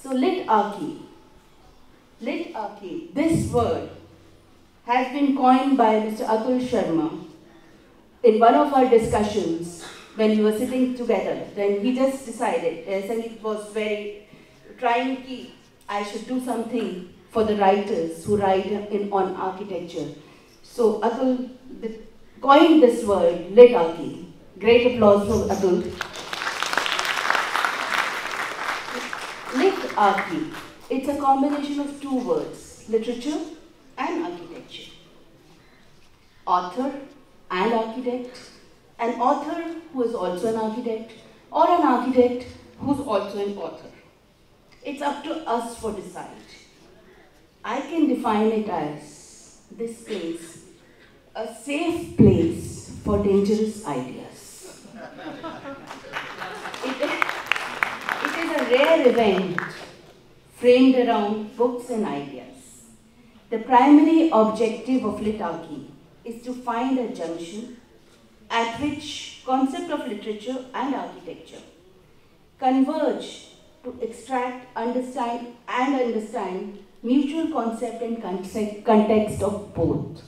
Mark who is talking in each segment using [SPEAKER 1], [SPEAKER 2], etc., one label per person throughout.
[SPEAKER 1] So Lit-Archi. Lit-Archi, this word has been coined by Mr. Atul Sharma in one of our discussions when we were sitting together. Then he just decided, Sangeet was very trying ki I should do something for the writers who write on architecture. So Atul coined this word, Lit-Archi. Great applause for Atul. Lit-Archi. It's a combination of two words, literature and architecture. Author and architect. An author who is also an architect, or an architect who's also an author. It's up to us for decide. I can define it as this place, a safe place for dangerous ideas. It is a rare event framed around books and ideas. The primary objective of Lit-Archi is to find a junction at which concept of literature and architecture converge to extract, understand mutual concept and context of both,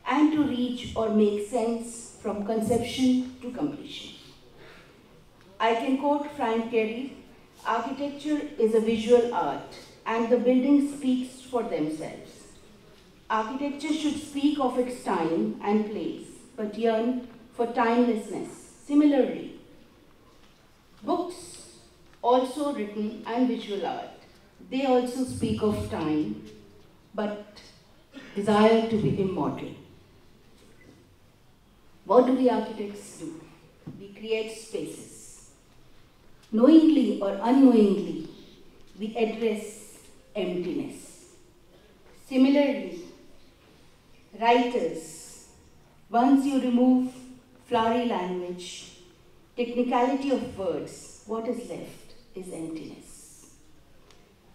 [SPEAKER 1] and to reach or make sense from conception to completion. I can quote Frank Gehry, architecture is a visual art and the building speaks for themselves. Architecture should speak of its time and place, but yearn for timelessness. Similarly, books, also written and visual art, they also speak of time, but desire to be immortal. What do we architects do? We create spaces. Knowingly or unknowingly, we address emptiness. Similarly, writers, once you remove flowery language, technicality of words, what is left is emptiness.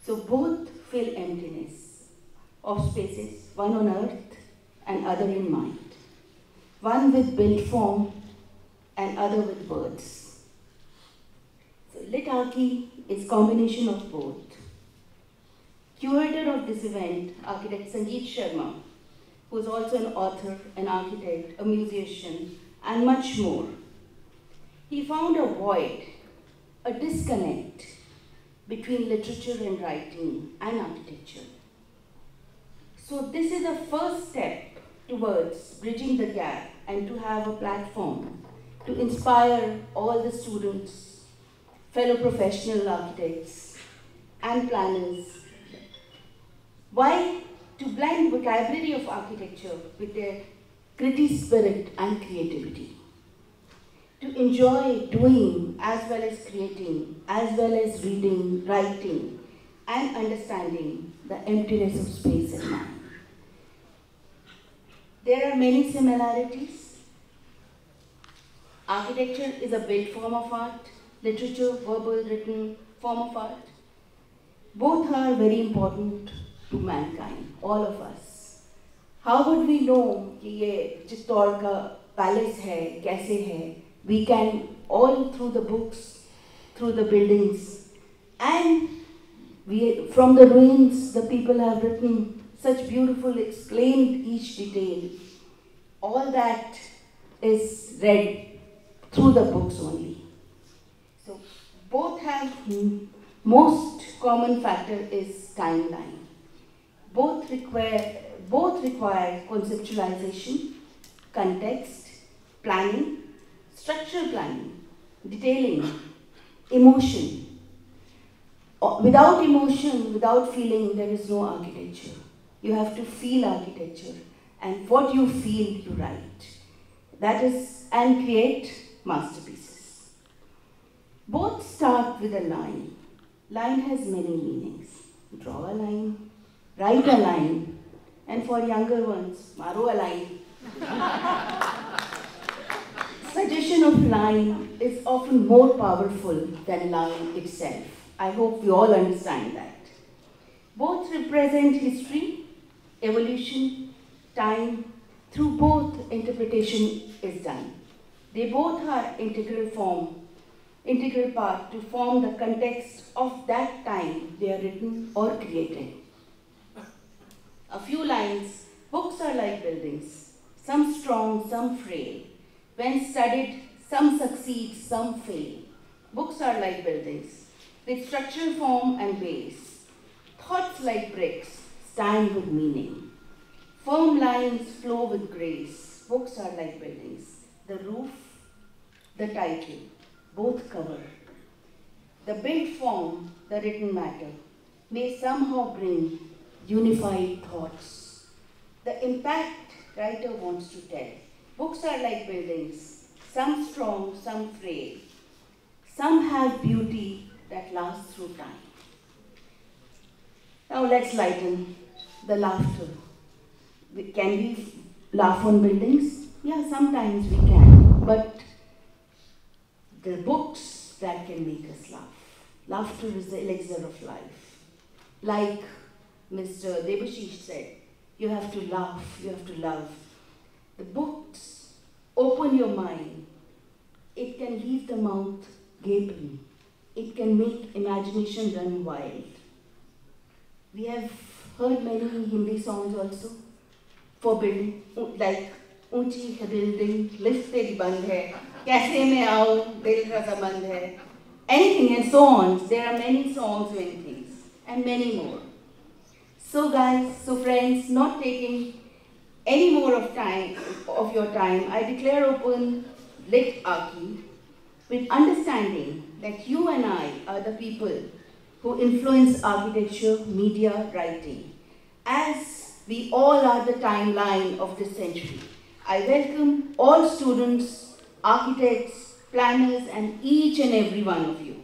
[SPEAKER 1] So both fill emptiness of spaces, one on earth and other in mind. One with built form and other with words. So Lit-Archi is combination of both. Curator of this event, architect Sangeet Sharma, who is also an author, an architect, a musician, and much more. He found a void, a disconnect between literature and writing and architecture. So this is a first step towards bridging the gap and to have a platform to inspire all the students, fellow professional architects, and planners. Why? To blend vocabulary of architecture with their gritty spirit and creativity. To enjoy doing as well as creating, as well as reading, writing, and understanding the emptiness of space and mind. There are many similarities. Architecture is a built form of art, literature, verbal, written form of art. Both are very important to mankind, all of us. How would we know कि ये चित्तौड़ का palace है, कैसे है? We can, all through the books, through the buildings, and from the ruins, the people have written such beautiful, explained each detail. All that is read through the books only. So both have, most common factor is timeline. Both require conceptualization, context, planning, structural planning, detailing, emotion. Without emotion, without feeling, there is no architecture. You have to feel architecture, and what you feel, you write. That is, and create masterpieces. Both start with a line. Line has many meanings. Draw a line, write a line, and for younger ones, maro a line. Suggestion of line is often more powerful than line itself. I hope we all understand that. Both represent history, evolution, time. Through both, interpretation is done. They both are integral form integral part to form the context of that time they are written or created. A few lines, books are like buildings, some strong, some frail. When studied, some succeed, some fail. Books are like buildings, with structural form and base. Thoughts like bricks stand with meaning. Firm lines flow with grace. Books are like buildings. The roof, the title, both cover. The built form, the written matter, may somehow bring unified thoughts. The impact writer wants to tell. Books are like buildings, some strong, some frail. Some have beauty that lasts through time. Now let's lighten the laughter. Can we laugh on buildings? Yeah, sometimes we can. But the books that can make us laugh. Laughter is the elixir of life. Like Mr. Debashish said, you have to laugh, you have to love. The books open your mind. It can leave the mouth gaping. It can make imagination run wild. We have heard many Hindi songs also for building, like ऊंची है building, lift तेरी बंद है, कैसे मैं आऊँ, दिल का संबंध है. Anything and so on. There are many songs doing things and many more. So guys, so friends, not taking any more of your time, I declare open Lit-Archi with understanding that you and I are the people who influence architecture, media, writing, as we all are the timeline of this century. I welcome all students, architects, planners, and each and every one of you.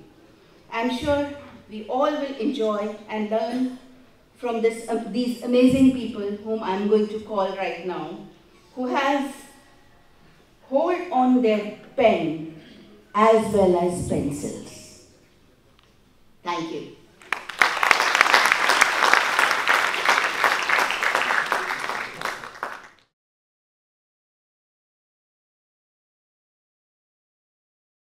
[SPEAKER 1] I'm sure we all will enjoy and learn from these amazing people whom I'm going to call right now, who have hold on their pen as well as pencils. Thank you.